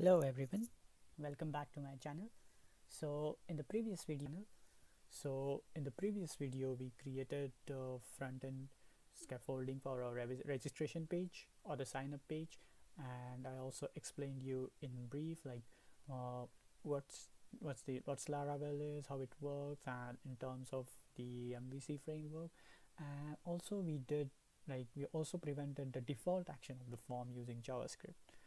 Hello everyone, welcome back to my channel. So in the previous video we created front end scaffolding for our registration page or the sign up page, and I also explained you in brief like uh, what's what's Laravel is, how it works, and in terms of the MVC framework. And also we also prevented the default action of the form using JavaScript.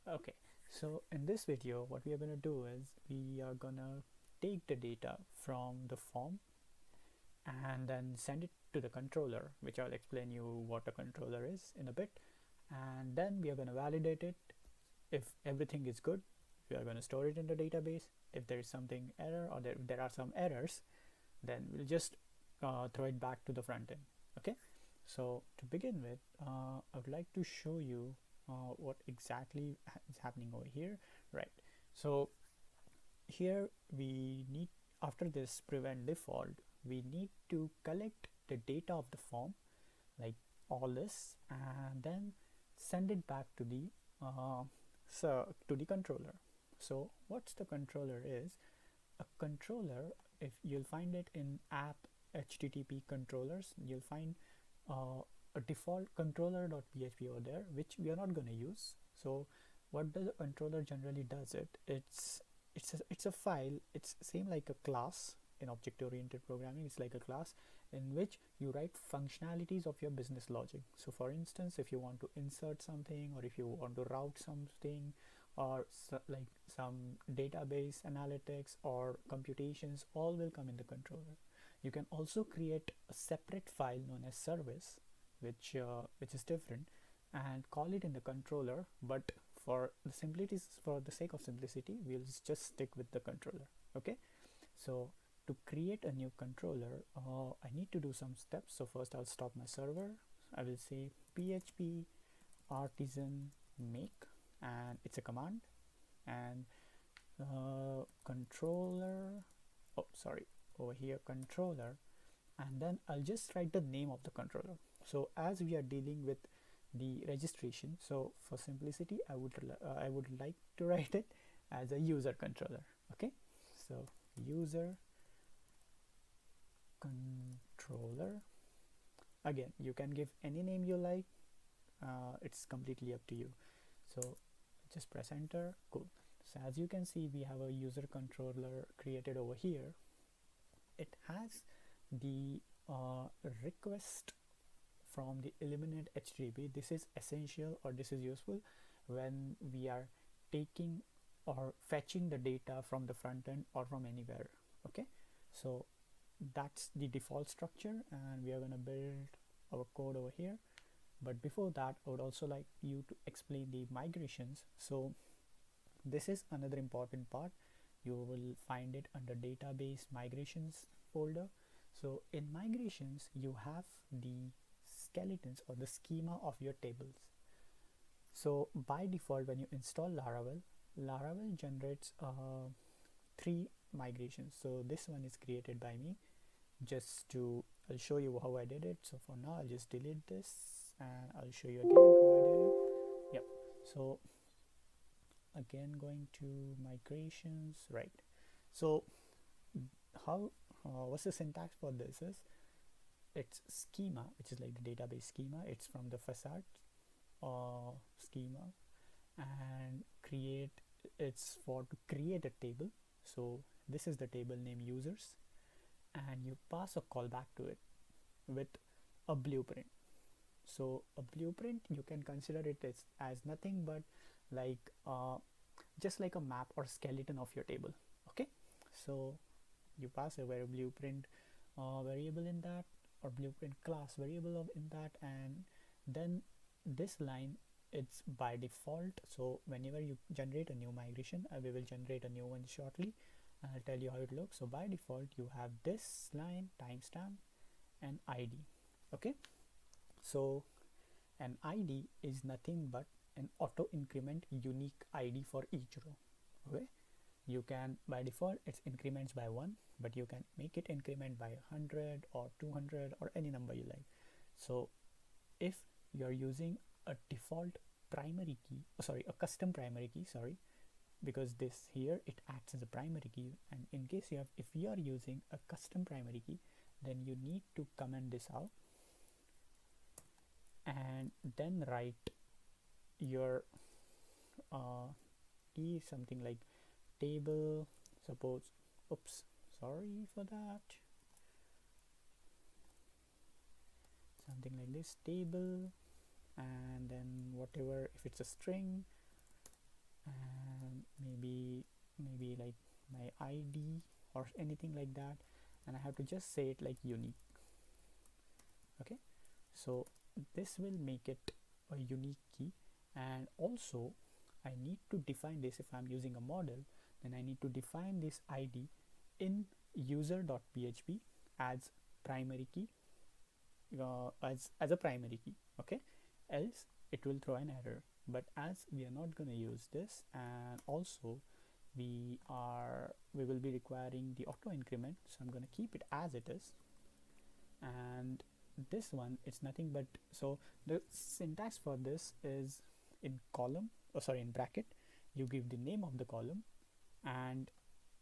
Okay, so in this video, what we are going to do is we are going to take the data from the form and then send it to the controller, which I'll explain you what a controller is in a bit. And then we are going to validate it. If everything is good, we are going to store it in the database. If there is something error or there are some errors, then we'll just throw it back to the front end. Okay, so to begin with, I would like to show you what exactly is happening over here. Right, so here we need, after this prevent default, we need to collect the data of the form, like all this, and then send it back to the controller. So what's the controller is? A controller, if you'll find it in app http controllers, you'll find a default controller.php over there, which we are not going to use. So what the controller generally does, it's a file. It's same like a class. In object oriented programming, it's like a class in which you write functionalities of your business logic. So for instance, if you want to insert something, or if you want to route something, or like some database analytics or computations, all will come in the controller. You can also create a separate file known as service, which is different, and call it in the controller. But for the sake of simplicity, we'll just stick with the controller. Okay, so to create a new controller, I need to do some steps. So first I'll stop my server. I will say php artisan make, and it's a command, and controller, oh sorry, over here controller, and then I'll just write the name of the controller. So as we are dealing with the registration, so for simplicity I would like to write it as a user controller. Okay, so user controller. Again, you can give any name you like. It's completely up to you. So just press enter. Cool. So as you can see, we have a user controller created over here. It has the request from the eliminate HTTP. This is essential, or this is useful when we are taking or fetching the data from the front end or from anywhere. Okay, so that's the default structure, and we are going to build our code over here. But before that, I would also like you to explain the migrations. So this is another important part. You will find it under database migrations folder. So in migrations, you have the skeletons or the schema of your tables. So by default, when you install Laravel generates 3 migrations. So this one is created by me. I'll show you how I did it. So for now, I'll just delete this, and I'll show you again how I did it. Yep. So again, going to migrations, right? So how what's the syntax for this is, it's schema, which is like the database schema. It's from the facade schema, and create, it's for to create a table. So this is the table name users, and you pass a callback to it with a blueprint. So a blueprint, you can consider it as nothing but like just like a map or skeleton of your table. Okay, so you pass a blueprint variable in that, or blueprint class variable in that, and then this line, it's by default. So whenever you generate a new migration, we will generate a new one shortly, and I'll tell you how it looks. So by default, you have this line, timestamp, and ID. Okay, so an ID is nothing but an auto increment unique ID for each row. Okay, you can, by default it's increments by 1, but you can make it increment by 100 or 200 or any number you like. So if you're using a default primary key, a custom primary key, sorry, because this here it acts as a primary key, and in case if you are using a custom primary key, then you need to comment this out and then write your key something like table, suppose, oops, sorry for that, something like this, table, and then whatever, if it's a string, and maybe like my ID or anything like that, and I have to just say it like unique. Okay, so this will make it a unique key, and also I need to define this. If I'm using a model, then I need to define this ID in user.php as primary key, as a primary key. Okay, else it will throw an error. But as we are not going to use this, and also we will be requiring the auto increment, so I'm going to keep it as it is. And this one, it's nothing but, so the syntax for this is in column, in bracket, you give the name of the column and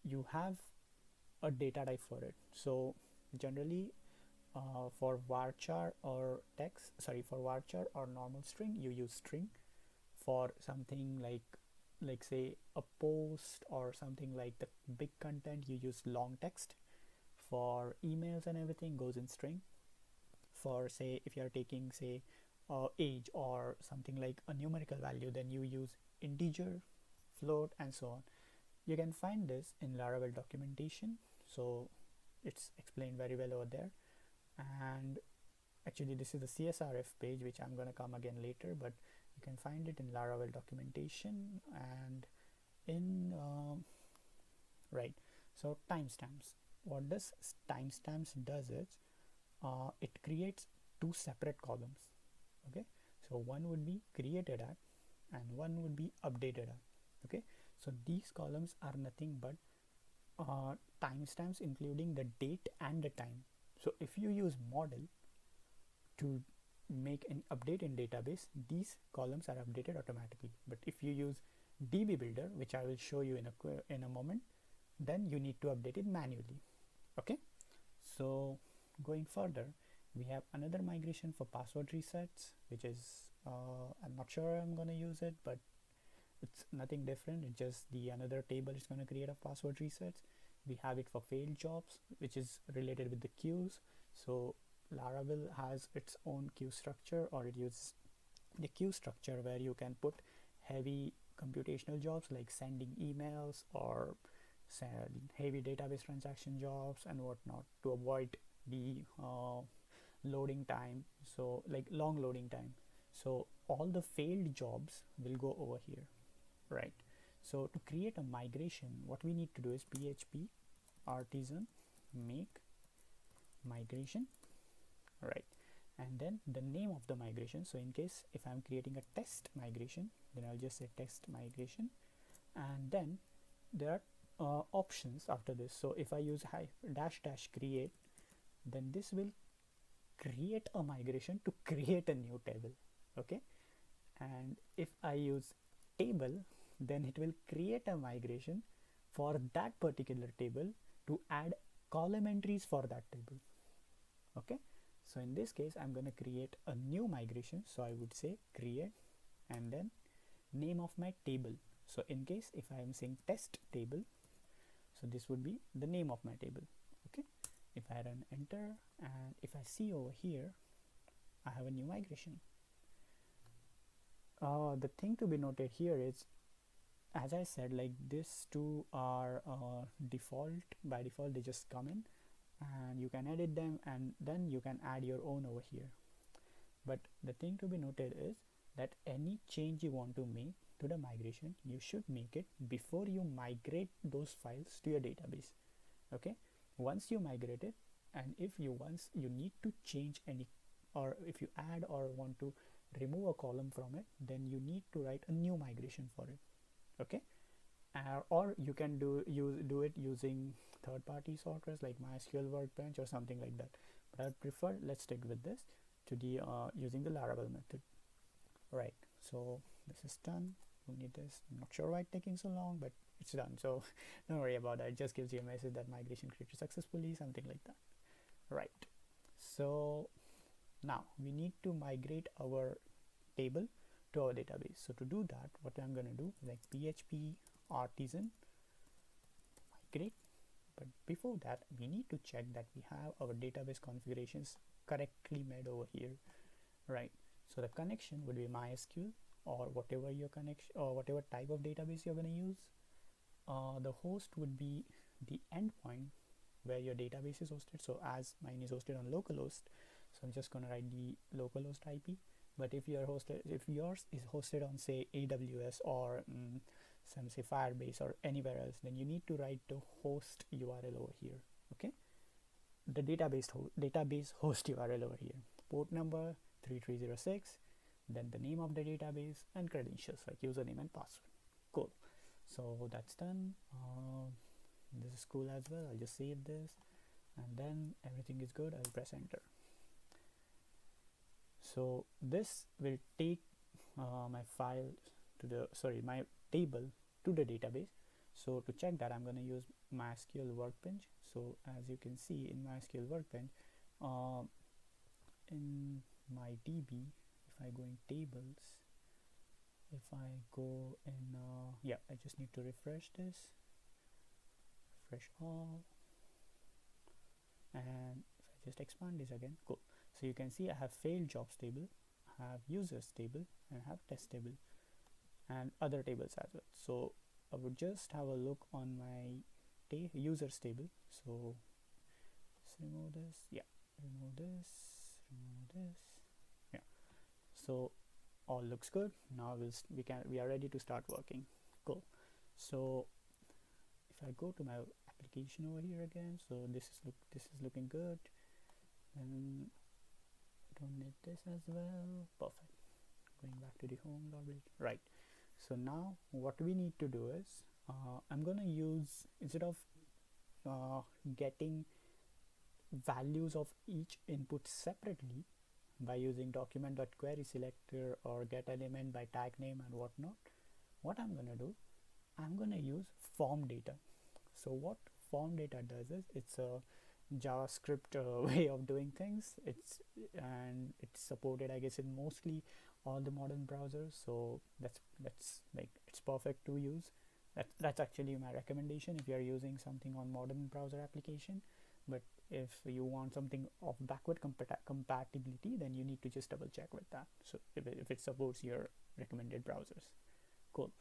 you have a data type for it. So generally for varchar or text, for varchar or normal string, you use string. For something like say a post or something like the big content, you use long text. For emails and everything goes in string. For say if you are taking say age or something like a numerical value, then you use integer, float, and so on. You can find this in Laravel documentation, so it's explained very well over there. And actually this is the CSRF page, which I'm going to come again later, but you can find it in Laravel documentation. And in right, so timestamps, what does timestamps does is it creates two separate columns. Okay, so one would be created at and one would be updated at. Okay, so these columns are nothing but timestamps including the date and the time. So if you use model to make an update in database, these columns are updated automatically. But if you use DB builder, which I will show you in a moment, then you need to update it manually. Okay, so going further, we have another migration for password resets, which is I'm not sure I'm going to use it, but it's nothing different. It's just the another table is going to create a password resets. We have it for failed jobs, which is related with the queues. So Laravel has its own queue structure, or it uses the queue structure where you can put heavy computational jobs like sending emails or heavy database transaction jobs and whatnot, to avoid the loading time, so like long loading time. So all the failed jobs will go over here, right? So to create a migration, what we need to do is php artisan make migration, right? And then the name of the migration. So in case if I'm creating a test migration, then I'll just say test migration, and then there are options after this. So if I use -- create, then this will create a migration to create a new table. Okay, and if I use table, then it will create a migration for that particular table to add column entries for that table. Okay, so in this case I'm going to create a new migration, so I would say create and then name of my table. So in case if I am saying test table, so this would be the name of my table. Okay, if I run enter, and if I see over here, I have a new migration. The thing to be noted here is, as I said, like these two are by default they just come in, and you can edit them and then you can add your own over here. But the thing to be noted is that any change you want to make to the migration, you should make it before you migrate those files to your database. Okay, once you migrate it, and if you need to change any, or if you add or want to remove a column from it, then you need to write a new migration for it. Okay, or you can do it using third-party softwares like Mysql Workbench or something like that, but I prefer, let's stick with this, to the using the Laravel method. Right, so this is done. We'll need this. I'm not sure why it's taking so long, but it's done. So don't worry about that. It just gives you a message that migration created successfully, something like that. Right. So now we need to migrate our table to our database. So to do that, what I'm going to do is like PHP artisan migrate. But before that, we need to check that we have our database configurations correctly made over here, right? So the connection would be MySQL or whatever your connection or whatever type of database you're going to use. The host would be the endpoint where your database is hosted. So as mine is hosted on localhost, so I'm just going to write the localhost IP. But if yours is hosted on say AWS or some say Firebase or anywhere else, then you need to write the host URL over here. Okay, the database host URL over here, port number 3306, then the name of the database and credentials like username and password. Cool. So that's done. This is cool as well. I'll just save this, and then everything is good. I'll press enter. So this will take my file to the my table to the database. So to check that, I'm going to use Mysql Workbench. So as you can see in Mysql Workbench, in my DB, if I go in tables, if I go in yeah, I just need to refresh this, refresh all, and if I just expand this again, cool. So you can see I have failed jobs table, I have users table, and I have test table and other tables as well. So I would just have a look on my users table. So let's remove this, yeah, remove this, yeah. So all looks good. Now we are ready to start working. Cool. So if I go to my application over here again, so this is looking good, and don't need this as well. Perfect. Going back to the home lobby, right? So now what we need to do is I'm gonna use, instead of getting values of each input separately by using document.query selector or get element by tag name and whatnot, what I'm gonna do, I'm gonna use form data. So what form data does is, it's a JavaScript way of doing things. It's supported, I guess, in mostly all the modern browsers. So that's like, it's perfect to use. That's actually my recommendation if you are using something on modern browser application. But if you want something of backward compatibility, then you need to just double check with that. So if it supports your recommended browsers, cool.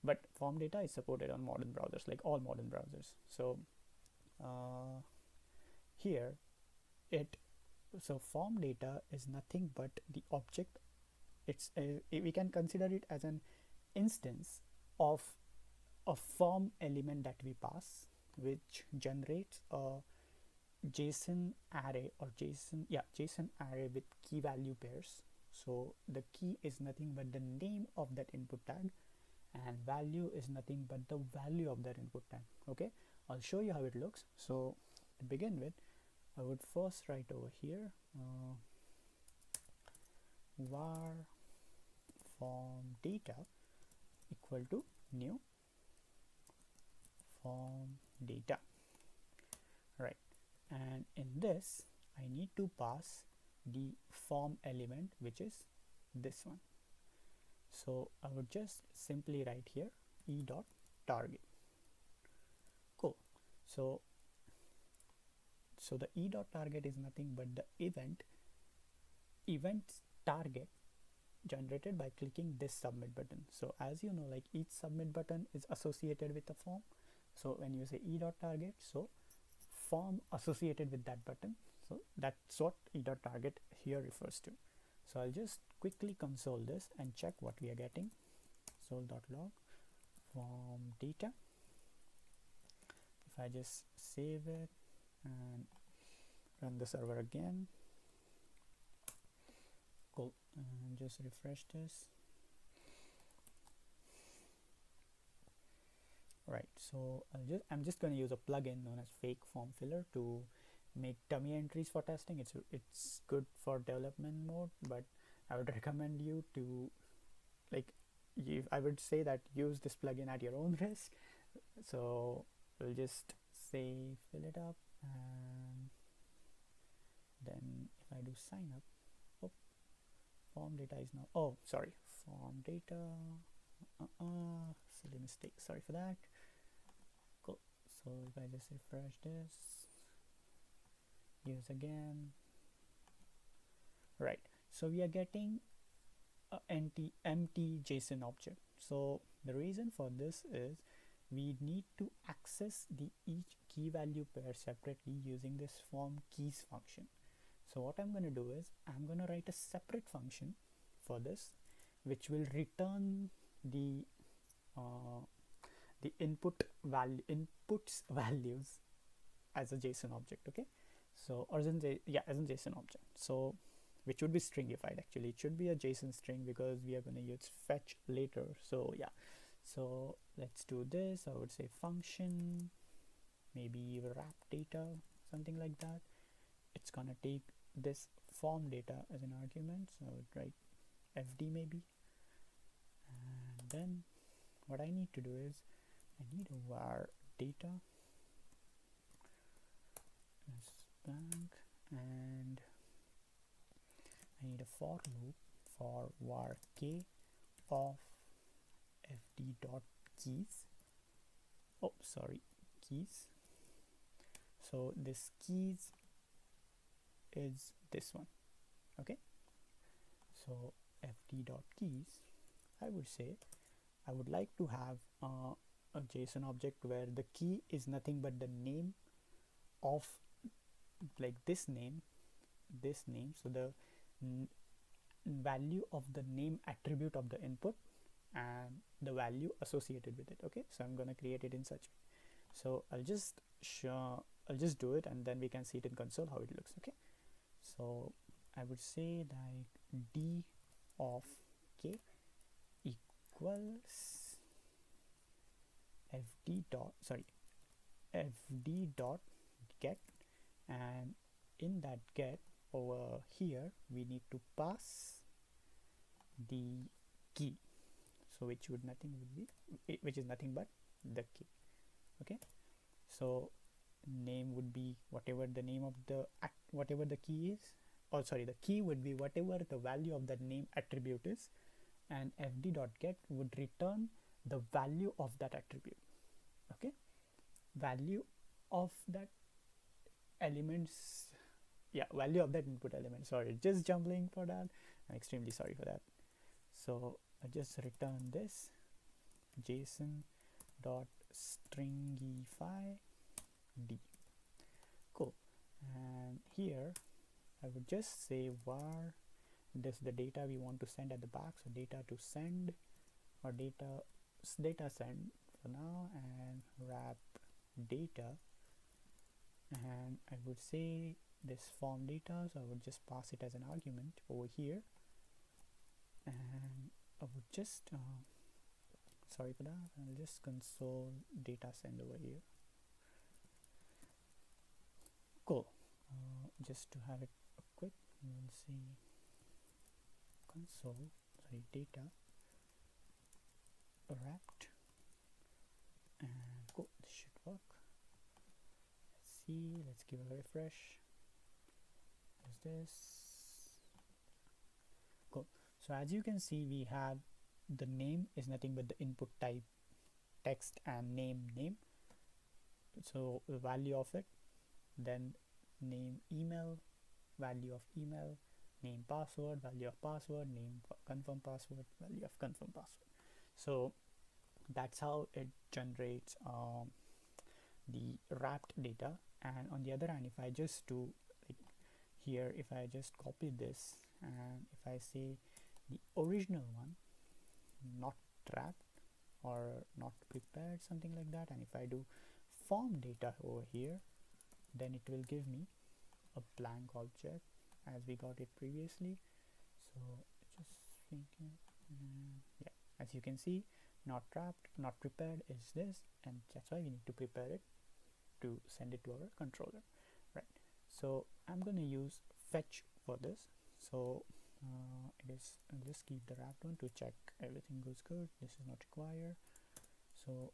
But form data is supported on modern browsers, like all modern browsers. So here so form data is nothing but the object. It's we can consider it as an instance of a form element that we pass, which generates a JSON array or JSON array with key value pairs. So the key is nothing but the name of that input tag, and value is nothing but the value of that input tag. Okay, I'll show you how it looks. So to begin with, I would first write over here var form data equal to new form data, right? And in this I need to pass the form element, which is this one. So I would just simply write here e.target. Cool. So the e.target is nothing but the events target generated by clicking this submit button. So as you know, like each submit button is associated with a form. So when you say e.target, so form associated with that button. So that's what e.target here refers to. So I'll just quickly console this and check what we are getting. Console.log form data. If I just save it and run the server again, cool, and just refresh this. Right, so I'm just going to use a plugin known as fake form filler to make dummy entries for testing. It's good for development mode, but I would recommend you to, like, I would say that use this plugin at your own risk. So we'll just say fill it up, and then if I do sign up, oh, form data is now, oh sorry, form data, silly mistake, sorry for that. Cool. So if I just refresh this, use again, right, so we are getting a empty JSON object. So the reason for this is we need to access the each key value pair separately using this form keys function. So what I'm going to do is I'm going to write a separate function for this, which will return the inputs values as a JSON object. Okay, so or as in as a JSON object. So which would be stringified. Actually, it should be a JSON string because we are going to use fetch later. So yeah, so let's do this. I would say function, maybe wrap data, something like that. It's gonna take this form data as an argument, so I would write fd maybe, and then what I need to do is I need a var data as blank, and I need a for loop for var k of fd dot keys. Oh sorry, keys. So this keys is this one. Okay, so fd dot keys, I would say I would like to have a JSON object where the key is nothing but the name of, like this name, so the value of the name attribute of the input and the value associated with it. Okay, so I'm going to create it in such way. So I'll just do it, and then we can see it in console how it looks. Okay, so I would say like d of k equals fd dot get, and in that get over here we need to pass the key, so which is nothing but the key. Okay, so name would be whatever the name of whatever the key is, or sorry, the key would be whatever the value of that name attribute is, and fd.get would return the value of that attribute. Okay, value of that elements, value of that input element. Sorry, just jumbling for that, I'm extremely sorry for that. So I just return this JSON dot stringify d. Cool. And here I would just say var this the data we want to send at the back, so data to send, or data send for now, and wrap data, and I would say this form data, so I would just pass it as an argument over here, and I would just sorry for that, I'll just console data send over here. Cool. Just to have it quick, we'll see console, sorry, data wrapped, and cool, this should work. Let's see, let's give it a refresh. Is this cool? So as you can see, we have the name is nothing but the input type text and name, so the value of it, then name email, value of email, name password, value of password, name confirm password, value of confirm password. So that's how it generates the wrapped data. And on the other hand, if I just do like here, if I just copy this, and if I say the original one not wrapped or not prepared, something like that, and if I do form data over here, then it will give me a blank object as we got it previously. So just thinking, yeah, as you can see, not wrapped, not prepared is this, and that's why we need to prepare it to send it to our controller, right? So I'm going to use fetch for this. So Let's keep the wrapped one to check everything goes good. This is not required. So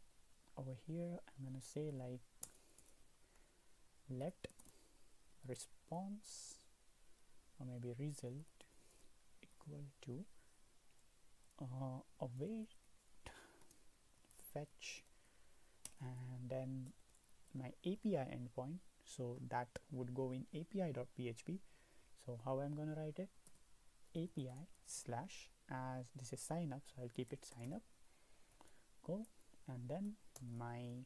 over here I'm gonna say like let response or maybe result equal to await fetch and then my API endpoint, so that would go in api.php. so how I'm gonna write it, API slash, as this is sign up, so I'll keep it sign up. Cool. And then my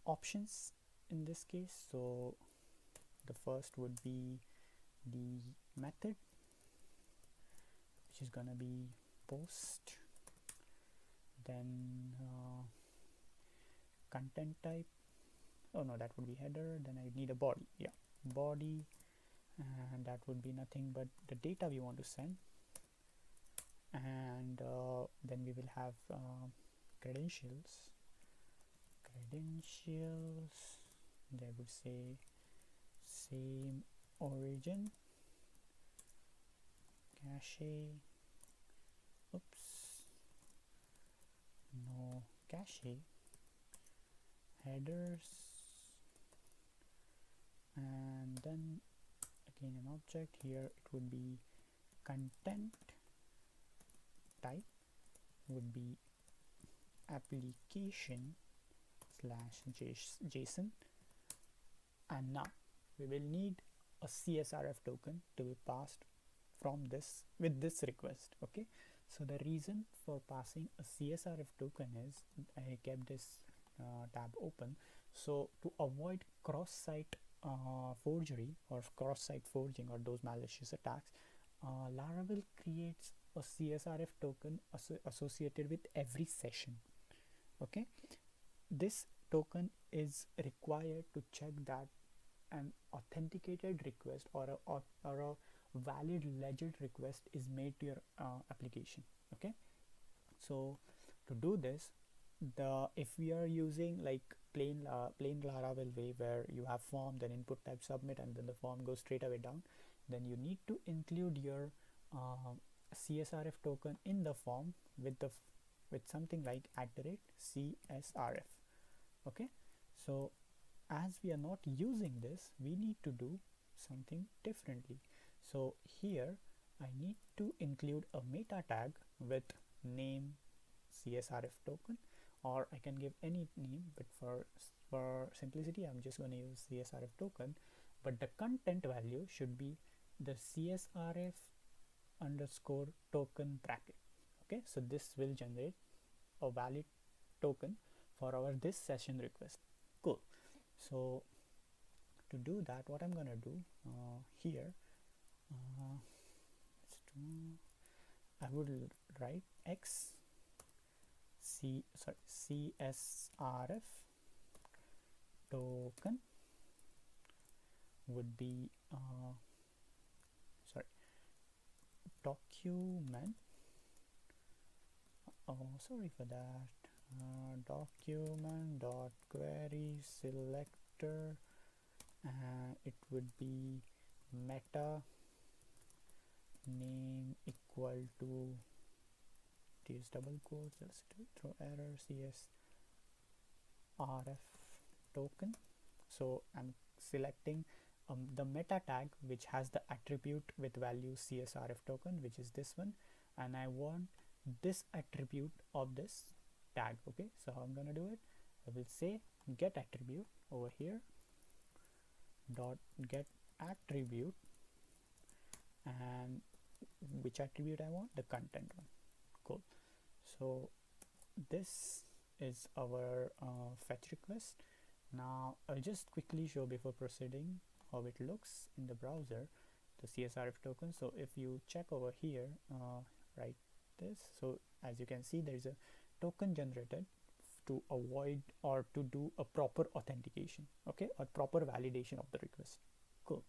options in this case, so the first would be the method, which is gonna be post, then content type, oh no, that would be header, then I need a body, yeah, body, and that would be nothing but the data we want to send, and then we will have credentials, they would say same origin, cache, oops, no cache, headers, and then again an object here, it would be content type would be application slash JSON, and now we will need a CSRF token to be passed from this with this request. Okay, so the reason for passing a CSRF token is I kept this tab open, so to avoid cross-site forgery or cross-site forging or those malicious attacks, Laravel creates a CSRF token associated with every session. Okay, this token is required to check that an authenticated request or a valid legit request is made to your application. Okay, so to do this, if we are using like plain Laravel way where you have form, then input type submit, and then the form goes straight away down, then you need to include your CSRF token in the form with something like @CSRF. Okay, so as we are not using this, we need to do something differently. So here I need to include a meta tag with name CSRF token, or I can give any name, but for simplicity I'm just going to use CSRF token, but the content value should be the CSRF underscore token bracket. Okay, so this will generate a valid token for our this session request. Cool. So to do that, what I'm gonna do here, I would write CSRF token would be document, sorry for that, document dot query selector, it would be meta name equal to these double quotes, let's throw error CSRF token. So I'm selecting the meta tag which has the attribute with value CSRF token, which is this one, and I want this attribute of this tag. Okay, so how I'm gonna do it, I will say get attribute over here dot get attribute, and which attribute I want, the content one. Cool. So this is our fetch request. Now I'll just quickly show before proceeding how it looks in the browser, the CSRF token. So if you check over here, right, this, so as you can see there is a token generated to avoid or to do a proper authentication, okay, or proper validation of the request. Cool.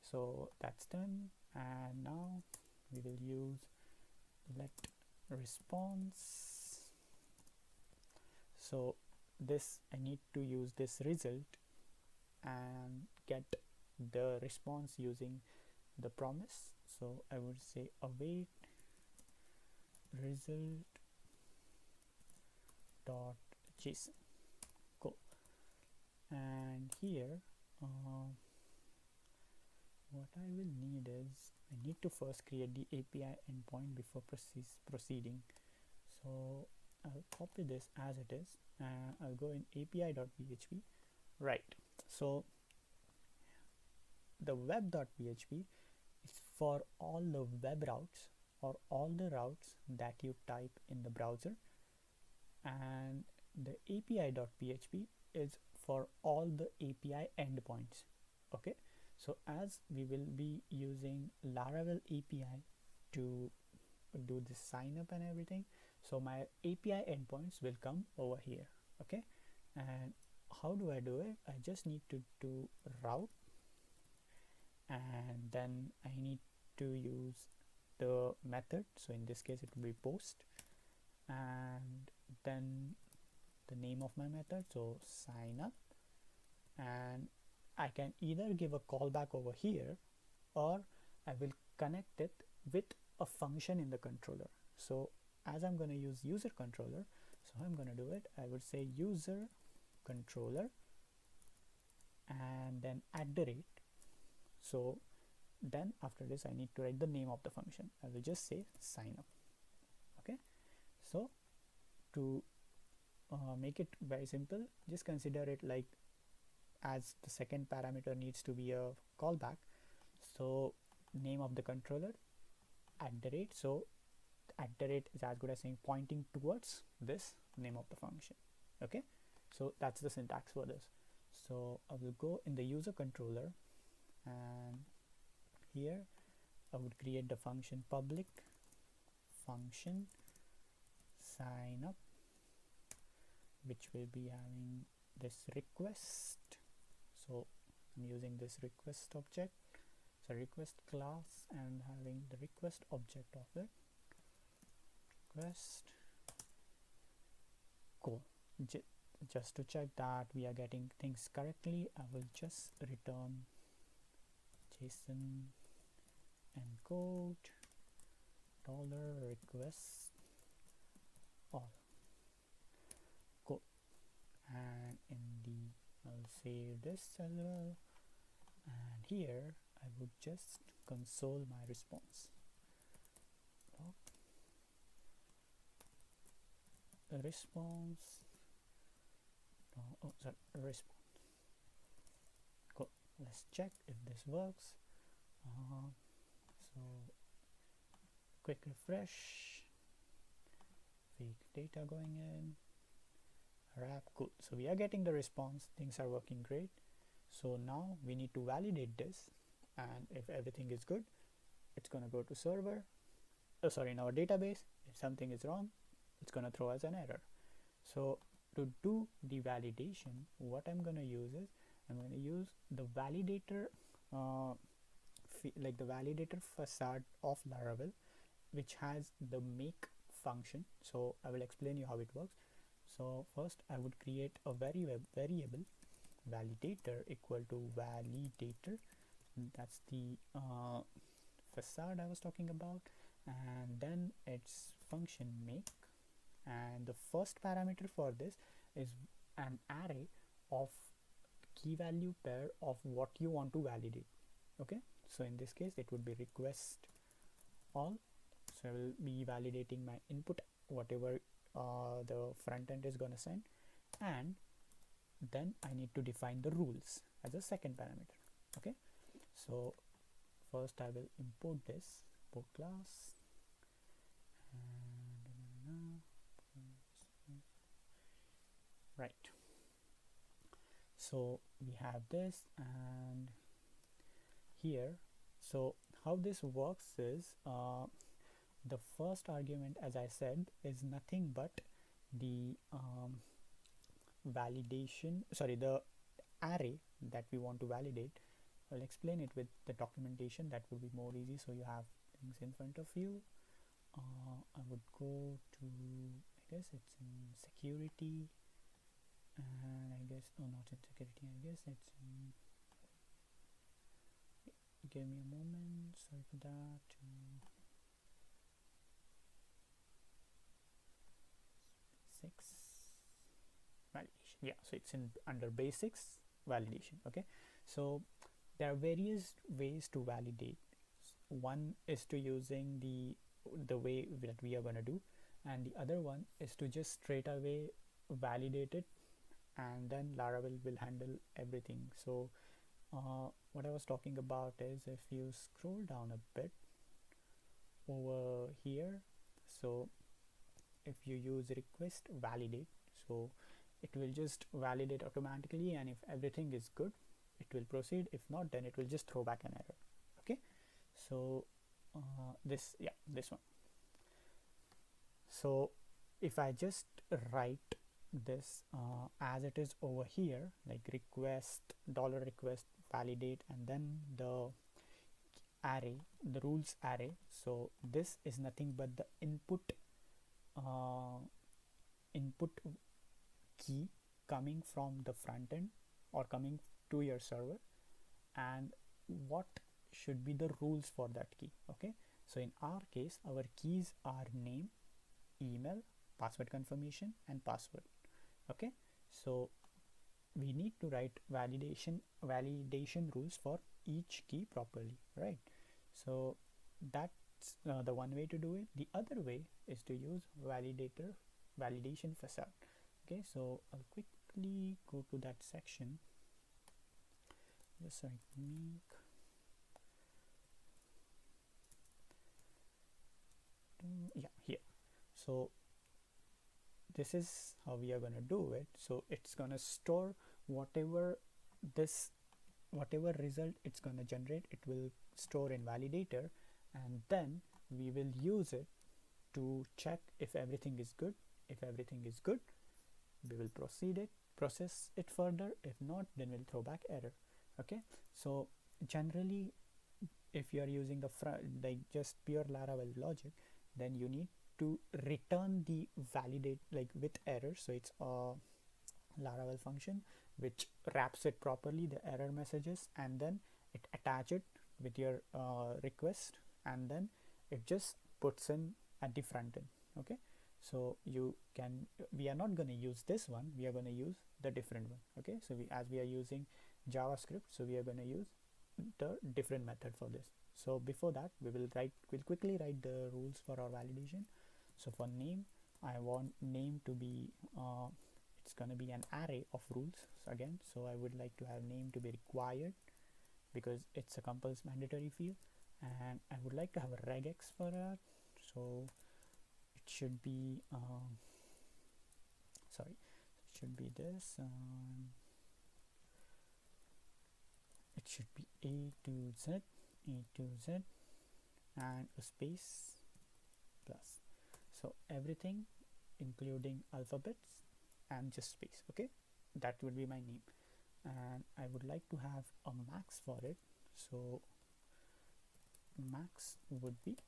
So that's done, and now we will use let response. So this, I need to use this result and get the response using the promise. So I would say await result dot json. Cool. And here what I will need is I need to first create the API endpoint before proceeding. So I'll copy this as it is and I'll go in api.php. Right, so the web.php is for all the web routes or all the routes that you type in the browser, and the api.php is for all the API endpoints. Okay, so as we will be using Laravel API to do this sign up and everything, so my API endpoints will come over here. Okay, and how do I do it? I just need to do route, and then I need to use the method. So in this case it will be post, and then the name of my method, so sign up, and I can either give a callback over here or I will connect it with a function in the controller. So as I'm going to use user controller, so I'm going to do it, I would say user controller and then @. So then after this I need to write the name of the function. I will just say sign up. Okay, so to make it very simple, just consider it like as the second parameter needs to be a callback, so name of the controller @. So @ is as good as saying pointing towards this name of the function. Okay, so that's the syntax for this. So I will go in the user controller, and here I would create the function public function sign up, which will be having this request. So I'm using this request object, so request class, and having the request object of it. Request. Cool. Just to check that we are getting things correctly, I will just return JSON encode $request all. Cool. And in the I'll save this as well, and here I would just console my response. Response. Oh, sorry, response. Cool. Let's check if this works. So quick refresh. Fake data going in. Wrap. Cool. So we are getting the response. Things are working great. So now we need to validate this, and if everything is good, it's gonna go to server. In our database. If something is wrong, it's gonna throw us an error. So to do the validation, what I'm gonna use is I'm gonna use the validator, like the validator facade of Laravel, which has the make function. So I will explain you how it works. So first I would create a variable validator equal to validator. That's the facade I was talking about, and then its function make, and the first parameter for this is an array of key value pair of what you want to validate. Okay, so in this case it would be request all. So I will be validating my input, whatever the front end is going to send, and then I need to define the rules as a second parameter. Okay, so first I will import this import class, and right, so we have this, and here, so how this works is the first argument, as I said, is nothing but the the array that we want to validate. I'll explain it with the documentation, that would be more easy, so you have things in front of you. I would go to, I guess it's in security, and I guess, oh, not in security, I guess it's in, give me a moment, sorry for that. 6 validation, yeah, so it's in under basics validation. Okay, so there are various ways to validate. One is to using the way that we are going to do, and the other one is to just straight away validate it, and then Laravel will handle everything. So what I was talking about is, if you scroll down a bit over here, so if you use request validate, so it will just validate automatically, and if everything is good it will proceed. If not, then it will just throw back an error. Okay, so this one. So if I just write this as it is over here, like request $request validate, and then the array, the rules array, so this is nothing but the input key coming from the front end or coming to your server, and what should be the rules for that key. Okay, so in our case our keys are name, email, password confirmation, and password. Okay, so we need to write validation rules for each key properly, right? So that's the one way to do it. The other way is to use validation facade. Okay, so I'll quickly go to that section. Just make yeah, here. So this is how we are going to do it. So it's going to store whatever result it's going to generate, it will store in validator, and then we will use it to check if everything is good. If everything is good, we will process it further. If not, then we'll throw back error. Okay, so generally if you are using the like just pure Laravel logic, then you need to return the validate like with error. So it's a Laravel function which wraps it properly, the error messages, and then it attach it with your request, and then it just puts in at the front end. Okay, so we are not going to use this one, we are going to use the different one. Okay, so as we are using JavaScript, so we are going to use the different method for this. So before that, we'll quickly write the rules for our validation. So for name, I want name to be it's going to be an array of rules. So again, so I would like to have name to be required because it's a compulsory mandatory field, and I would like to have a regex for that. So it should be sorry, it should be this. It should be A to Z, and a space plus. So everything including alphabets and just space. Okay, that would be my name, and I would like to have a max for it. So max would be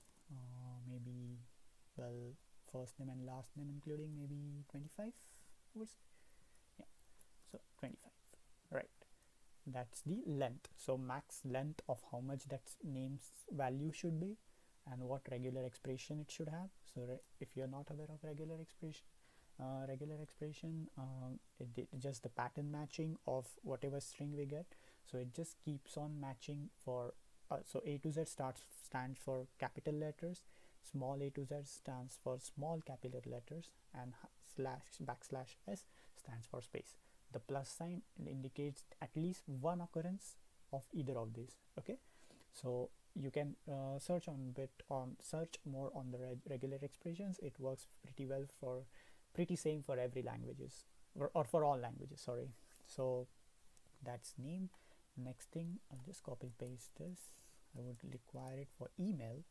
maybe, well, first name and last name including maybe 25 words. Yeah, so 25, right? That's the length. So max length of how much that name's value should be and what regular expression it should have. So if you're not aware of regular expression, just the pattern matching of whatever string we get. So it just keeps on matching for so A to Z stands for capital letters, small a to Z stands for small capital letters, and /s stands for space. The plus sign indicates at least one occurrence of either of these. Okay, so you can search more on the regular expressions. It works pretty same for every languages, or for all languages, sorry. So that's name. Next thing, I'll just copy paste this. I would require it for email.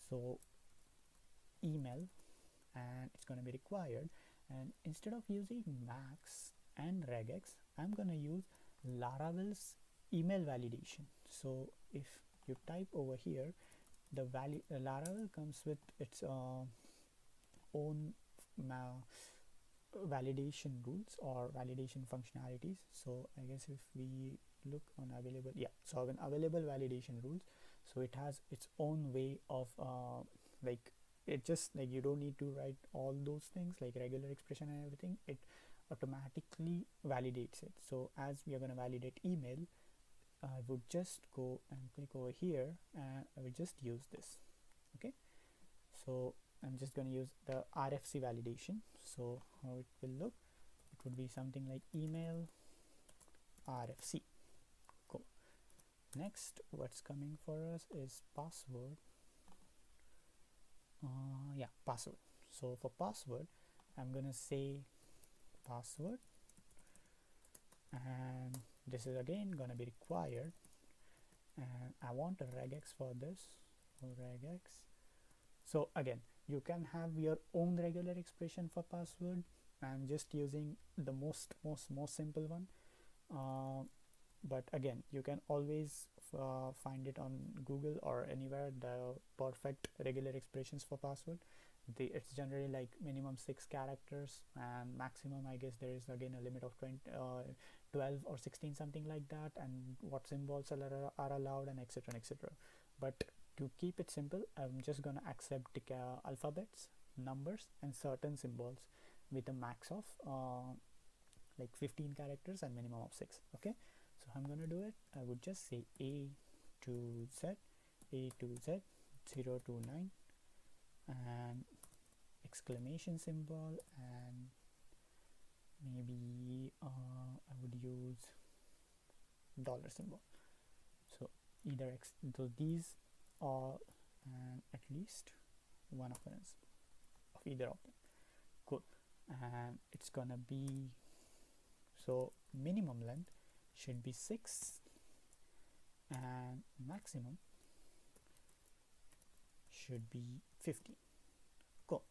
So email, and it's going to be required, and instead of using max and regex, I'm going to use Laravel's email validation. So if you type over here, the Laravel comes with its own validation rules or validation functionalities. So I guess if we look on available, yeah, so in available validation rules, so it has its own way of like, it just like, you don't need to write all those things like regular expression and everything. It automatically validates it. So as we are going to validate email, I would just go and click over here and I will just use this. Okay, so I'm just going to use the RFC validation. So how it will look, it would be something like email RFC. Cool. Next, what's coming for us is password. Yeah, password. So for password, I'm gonna say password, and this is again gonna be required, and I want a regex for this. Regex. So again, you can have your own regular expression for password. I'm just using the most simple one, but again, you can always find it on Google or anywhere, the perfect regular expressions for password. It's generally like minimum 6 characters, and maximum, I guess there is again a limit of 12 or 16, something like that, and what symbols are allowed, and etc etc. But to keep it simple, I'm just gonna accept alphabets, numbers, and certain symbols with a max of like 15 characters and minimum of 6. Okay, so I'm gonna do it. I would just say A to Z, 0 to 9, and exclamation symbol, and maybe I would use dollar symbol. So either so these are, and at least one occurrence of either of them. Cool. And it's gonna be, so minimum length should be 6 and maximum should be 15. Cool.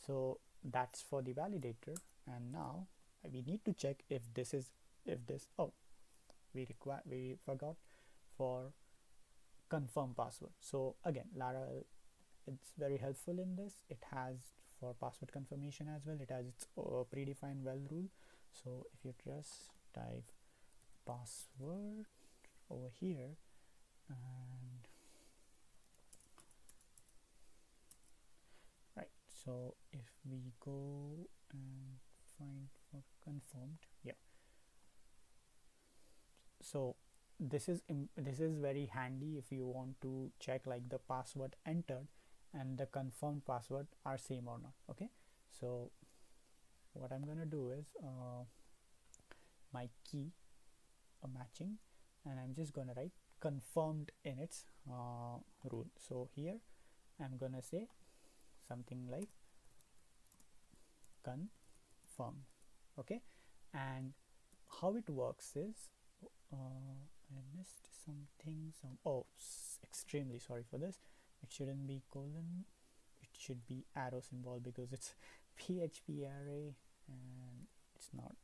So that's for the validator, and now we need to check if this, oh, we forgot for confirm password. So again, Laravel, it's very helpful in this. It has for password confirmation as well, it has its predefined well rule. So if you just type password over here, and right, so if we go and find for confirmed, yeah, so this is very handy if you want to check like the password entered and the confirmed password are same or not. Okay, so what I'm gonna do is my key matching, and I'm just gonna write confirmed in its rule. So here I'm gonna say something like confirm. Okay, and how it works is I missed something, extremely sorry for this. It shouldn't be colon, it should be arrow symbol, because it's PHP array and it's not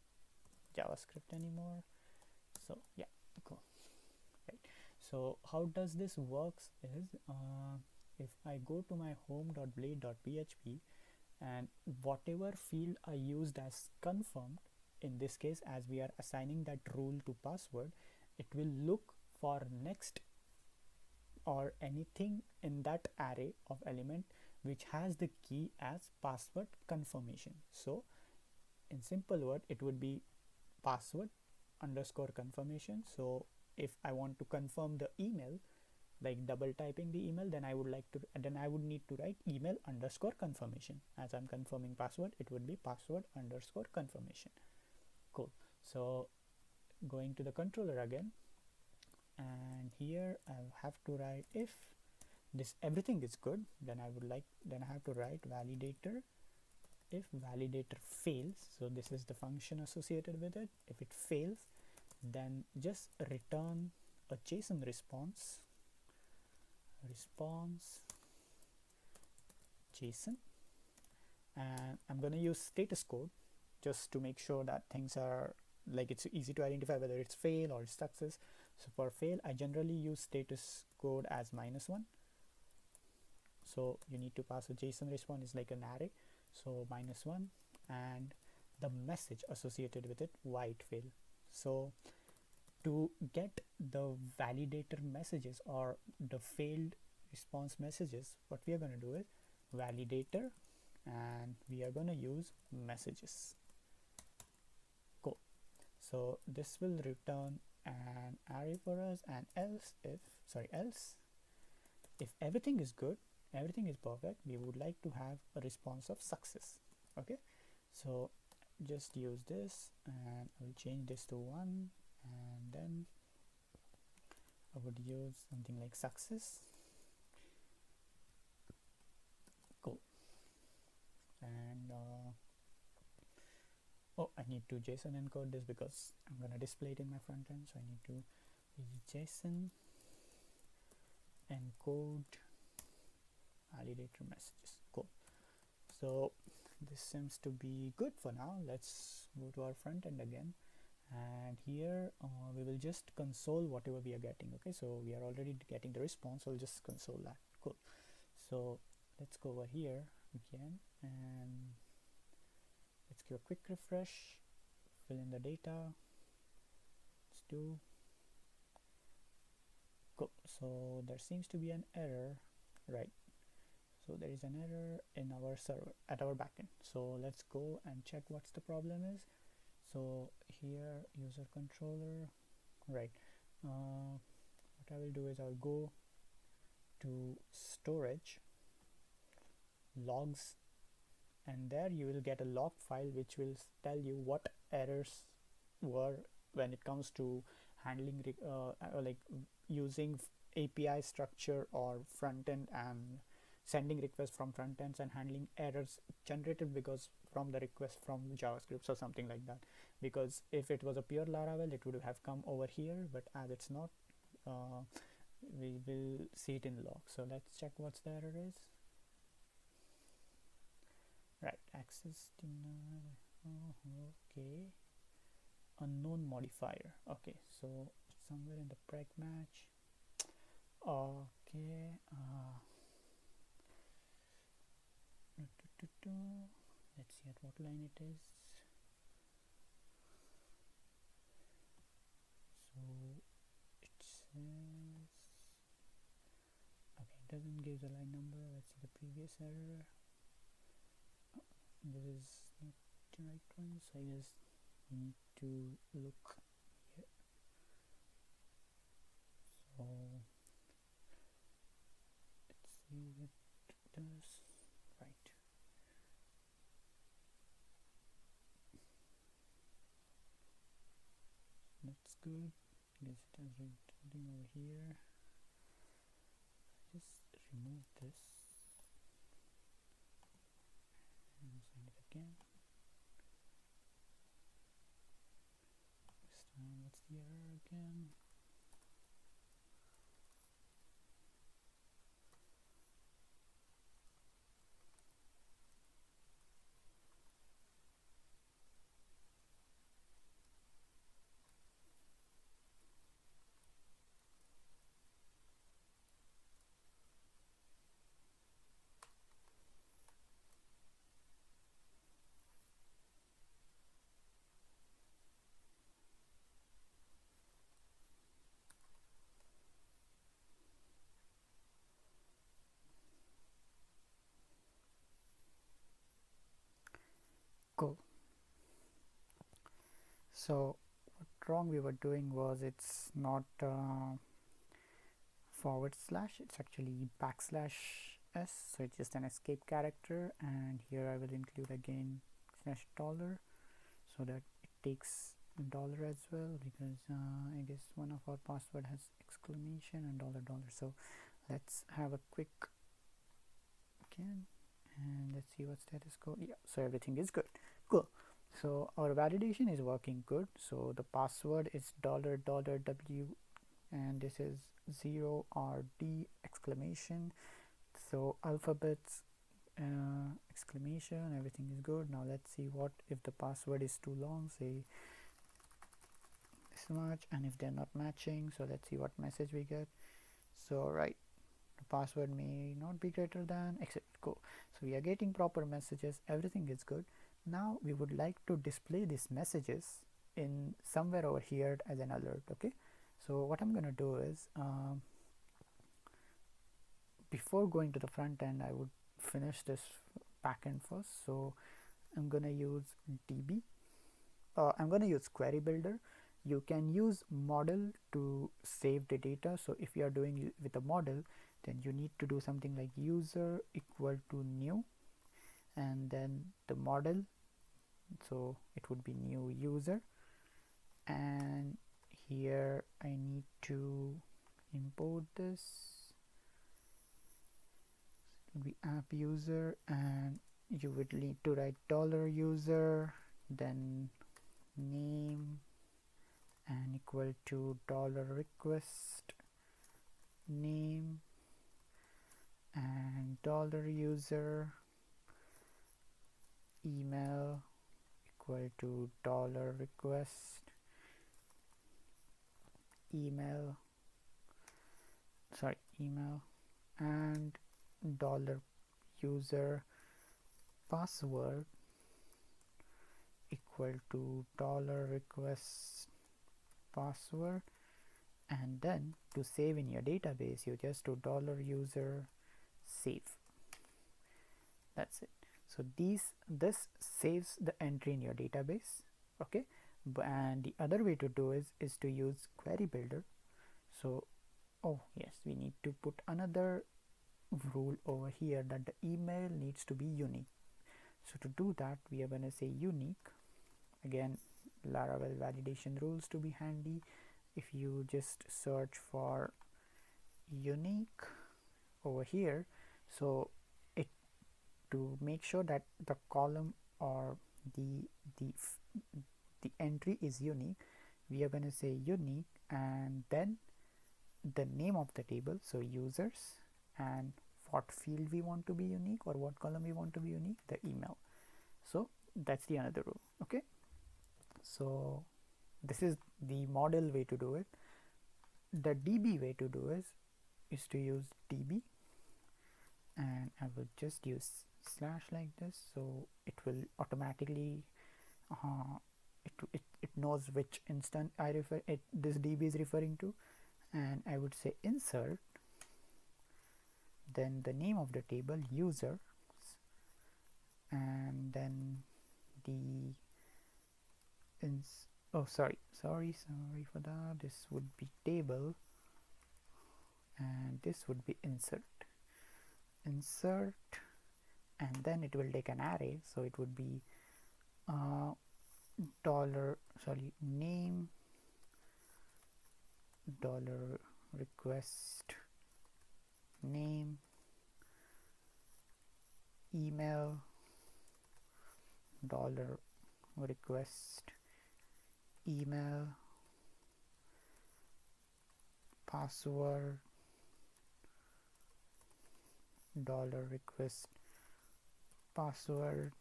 JavaScript anymore. So yeah, cool. Right, so how does this works is if I go to my home.blade.php, and whatever field I used as confirmed, in this case as we are assigning that rule to password, it will look for next or anything in that array of element which has the key as password confirmation. So in simple word, it would be password underscore confirmation. So if I want to confirm the email, like double typing the email, then I would need to write email underscore confirmation. As I'm confirming password, it would be password underscore confirmation. Cool. So going to the controller again, and here I have to write, if this everything is good, then I have to write validator. If validator fails, so this is the function associated with it, if it fails, then just return a JSON response JSON, and I'm going to use status code just to make sure that things are like, it's easy to identify whether it's fail or it's success. So for fail, I generally use status code as -1. So you need to pass a JSON response is like an array, so -1, and the message associated with it, why it failed. So to get the validator messages or the failed response messages, what we are going to do is validator, and we are going to use messages. Cool. So this will return an array for us, and else if everything is good, everything is perfect, we would like to have a response of success. Okay, so just use this, and I will change this to 1, and then I would use something like success. Cool. And oh, I need to JSON encode this because I'm going to display it in my front end, so I need to JSON encode validator messages. Cool. So this seems to be good for now. Let's go to our front end again, and here we will just console whatever we are getting. Okay, so we are already getting the response, so we'll just console that. Cool. So let's go over here again, and let's give a quick refresh, fill in the data. Let's do. Cool. So there seems to be an error, right? So there is an error in our server at our backend. So let's go and check what's the problem is. So here, user controller, right? What I will do is I'll go to storage, logs, and there you will get a log file which will tell you what errors were when it comes to handling like using API structure or front end and sending requests from front ends and handling errors generated because from the request from JavaScript or something like that. Because if it was a pure Laravel, it would have come over here, but as it's not, we will see it in log. So let's check what's the error is. Right, access denied. Okay, unknown modifier. Okay, so it's somewhere in the preg match. Okay, let's see at what line it is. So it says, okay, it doesn't give the line number. Let's see the previous error. Oh, this is not the right one, so I guess we need to look here. So let's see what it does. Right. That's good. I guess it has something over here. Just remove this and send it again. This time, what's the error again? Cool. So what wrong we were doing was it's not forward slash, it's actually backslash s, so it's just an escape character, and here I will include again slash dollar so that it takes dollar as well, because I guess one of our password has exclamation and dollar dollar. So let's have a quick again, and let's see what status code. Yeah, so everything is good. Cool. So our validation is working good. So the password is dollar dollar w, and this is 0rd exclamation. So alphabets exclamation, everything is good. Now let's see what if the password is too long, say this much, and if they're not matching. So let's see what message we get. So right, the password may not be greater than, except go. So we are getting proper messages, everything is good. Now we would like to display these messages in somewhere over here as an alert. Okay, so what I'm going to do is before going to the front end, I would finish this backend first. So I'm going to use DB. I'm going to use query builder. You can use model to save the data. So if you are doing with a model, then you need to do something like user equal to new and then the model, so it would be new user, and here I need to import this. It would be app user, and you would need to write $user, then name and equal to $request name and $user, email equal to $request email and $user password equal to $request password. And then to save in your database, you just do $user save. That's it. So this saves the entry in your database. Okay, and the other way to do is to use query builder. So oh yes, we need to put another rule over here that the email needs to be unique. So to do that, we are going to say unique. Again, Laravel validation rules to be handy. If you just search for unique over here, so it to make sure that the column or the entry is unique, we are going to say unique and then the name of the table, so users, and what field we want to be unique or what column we want to be unique, the email. So that's the another rule. Okay, so this is the model way to do it. The DB way to do is to use DB, and I will just use slash like this, so it will automatically it knows which instance this DB is referring to, and I would say insert, then the name of the table users, and then the sorry for that, this would be table and this would be insert, and then it will take an array, so it would be name $request name email $request email password $request password,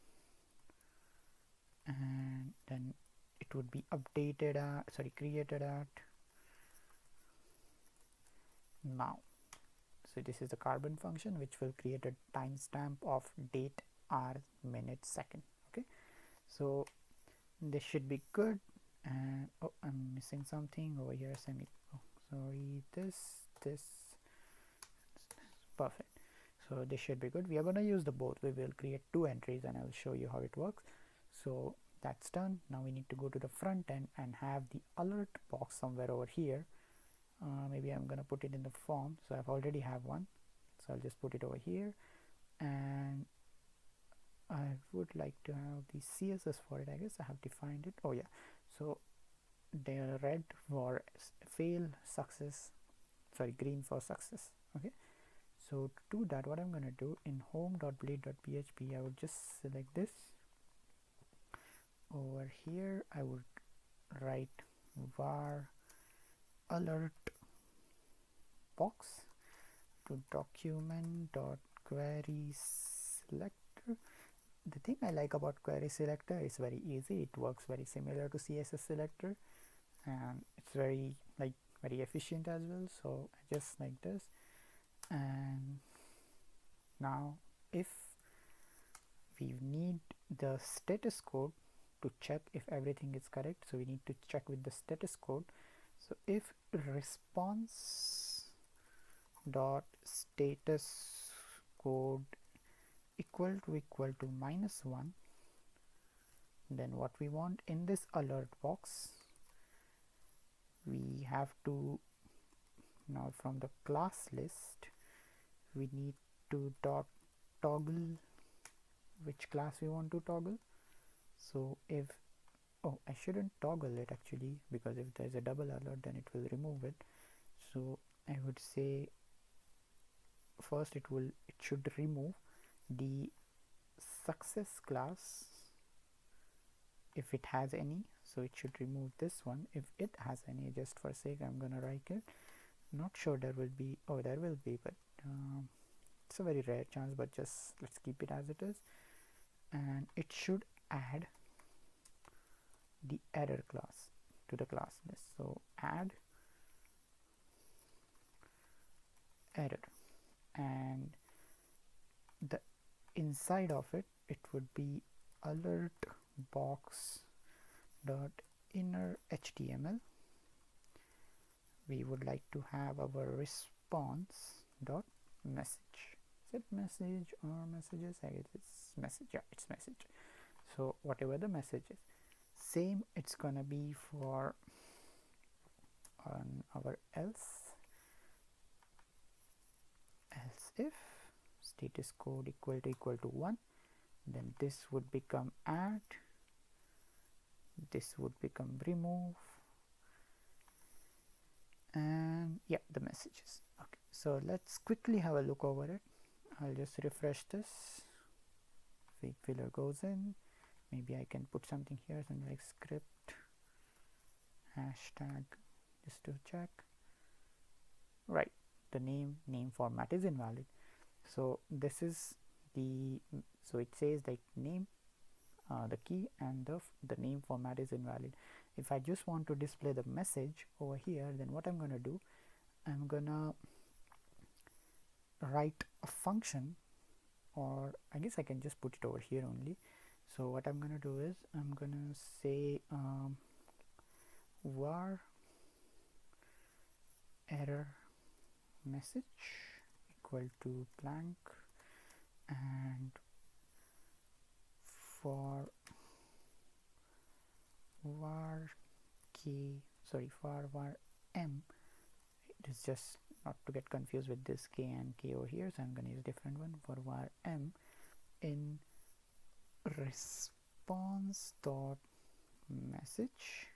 and then it would be updated at created at now. So this is the carbon function which will create a timestamp of date, hour, minute, second. Okay, so this should be good. And oh, I'm missing something over here. Sorry, this perfect. So this should be good. We are going to use the both. We will create two entries and I will show you how it works. So that's done. Now we need to go to the front end and have the alert box somewhere over here. Maybe I'm going to put it in the form, so I've already have one, so I'll just put it over here, and I would like to have the CSS for it. I guess I have defined it. Oh yeah, so they are red for fail, success, sorry, green for success. Okay, so to do that, what I'm going to do in home.blade.php, I would just select this. Over here I would write var alert box to document.query selector. The thing I like about query selector is very easy. It works very similar to CSS selector, and it's very efficient as well. So I just like this, and now if we need the status code to check if everything is correct. So we need to check with the status code. So if response dot status code equal to -1, then what we want in this alert box, we have to, now from the class list, we need to toggle which class we want to toggle. So if, oh, I shouldn't toggle it actually, because if there's a double alert then it will remove it. So I would say first it should remove the success class if it has any. So it should remove this one if it has any. Just for sake I'm gonna write it. Not sure there will be, oh there will be, but it's a very rare chance, but just let's keep it as it is. And it should add the error class to the class list. So add error, and the inside of it, it would be alert box dot inner HTML. We would like to have our response dot message. Is it message or messages? I guess it's message. Yeah, it's message. So whatever the message is, same it's gonna be for on our else if status code equal to 1, then this would become add, this would become remove, and yeah, the messages. Okay, so let's quickly have a look over it. I'll just refresh this. Fake filler goes in. Maybe I can put something here, something like script hashtag, just to check. Right, the name format is invalid. So this is the, so it says like name, the key, and the name format is invalid. If I just want to display the message over here, then what I'm gonna do, I'm gonna write a function, or I guess I can just put it over here only. So what I'm gonna do is I'm gonna say var error message equal to blank, and for var m, it is just not to get confused with this k and k over here, so I'm going to use a different one. For var m in response dot message,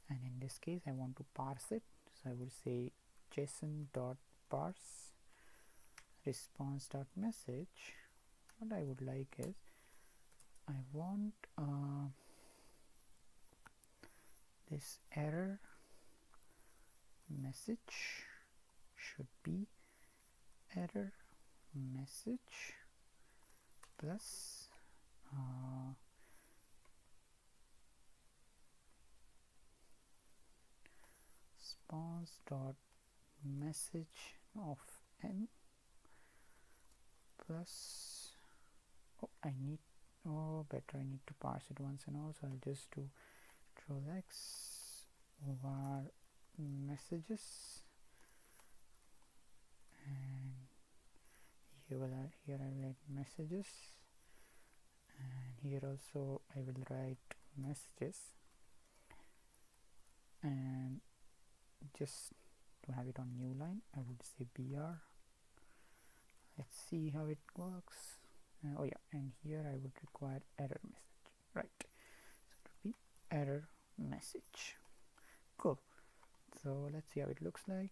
and in this case I want to parse it, so I would say json dot parse response dot message. What I would like is, I want this error message should be error message plus response dot message of m plus, oh I need, oh better I need to parse it once and all, so I'll just do control x var messages, and here I will write messages, and here also I will write messages, and just to have it on new line I would say br. Let's see how it works. Oh yeah, and here I would require error message, right? So it would be error message. Cool. So let's see how it looks like.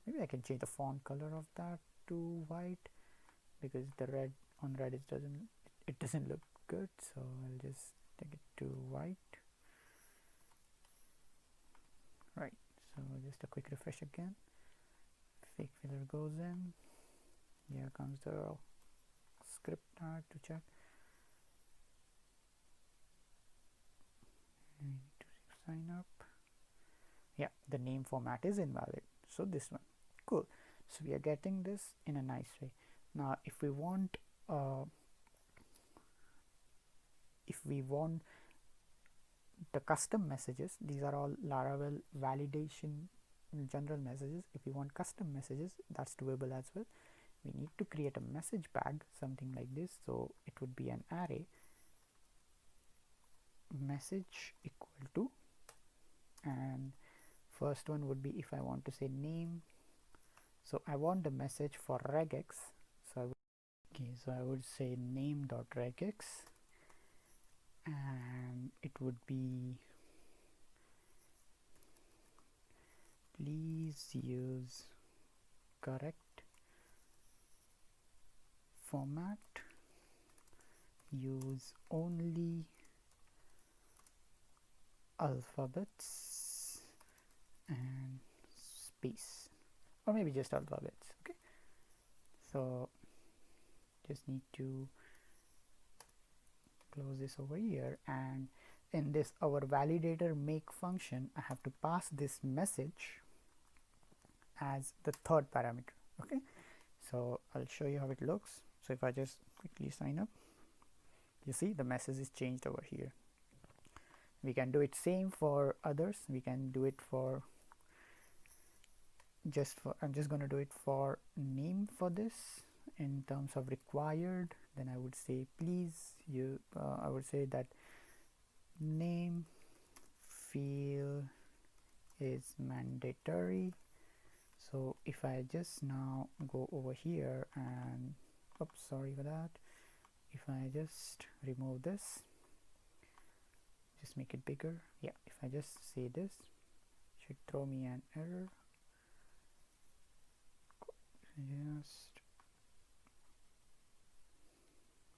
Maybe I can change the font color of that to white, because the red on red it doesn't look good, so I'll just take it to white. Right, so just a quick refresh again. Fake filler goes in. Here comes the script tag to check. I need to sign up. Yeah, the name format is invalid, so this one. Cool. So we are getting this in a nice way. Now if we want if we want the custom messages, these are all Laravel validation general messages. If we want custom messages, that's doable as well. We need to create a message bag, something like this. So it would be an array message equal to, and first one would be, if I want to say name, so I want the message for regex, so I would say name.regex, and it would be please use correct format, use only alphabets and space, or maybe just alphabets. Okay, so just need to close this over here, and in this our validator make function, I have to pass this message as the third parameter. Okay, so I'll show you how it looks. So if I just quickly sign up, you see the message is changed over here. We can do it same for others. We can do it for I'm just going to do it for name for this. In terms of required, then I would say please I would say that name field is mandatory. So if I just now go over here and oops, sorry for that, if I just remove this, just make it bigger, yeah, if I just say this, should throw me an error. Just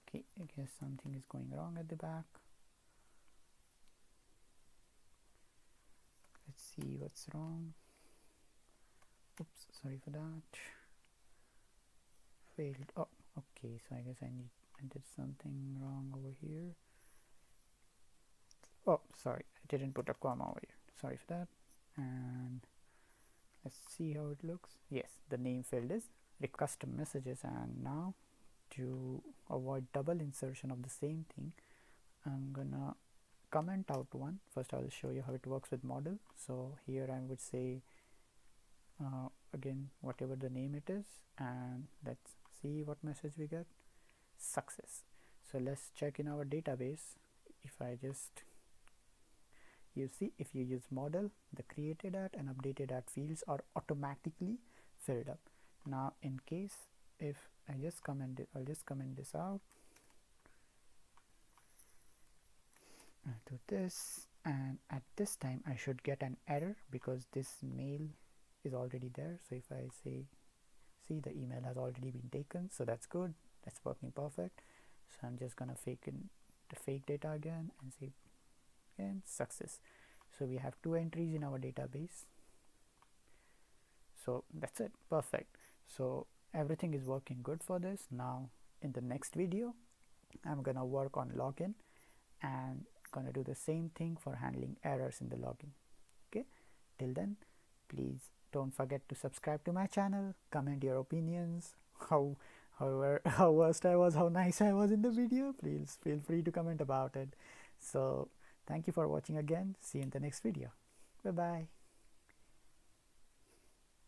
okay, I guess something is going wrong at the back. Let's see what's wrong. Oops, sorry for that. Failed. Oh, okay, so I guess I did something wrong over here. Oh, sorry, I didn't put a comma over here. Sorry for that. And let's see how it looks. Yes, the name field is custom messages, and now to avoid double insertion of the same thing, I'm gonna comment out one. First I will show you how it works with model. So here I would say again whatever the name it is, and let's see what message we get. Success. So let's check in our database. If I just, you see, if you use model, the created at and updated at fields are automatically filled up. Now in case if I just comment it, I'll just comment this out, I'll do this, and at this time I should get an error because this mail is already there. So if I say, see, the email has already been taken, so that's good, that's working perfect. So I'm just gonna fake in the fake data again and say again success. So we have 2 entries in our database. So that's it, perfect. So everything is working good for this. Now in the next video I'm gonna work on login and gonna do the same thing for handling errors in the login. Okay, till then, please don't forget to subscribe to my channel, comment your opinions, how worst I was, how nice I was in the video. Please feel free to comment about it. So thank you for watching again. See you in the next video. Bye bye.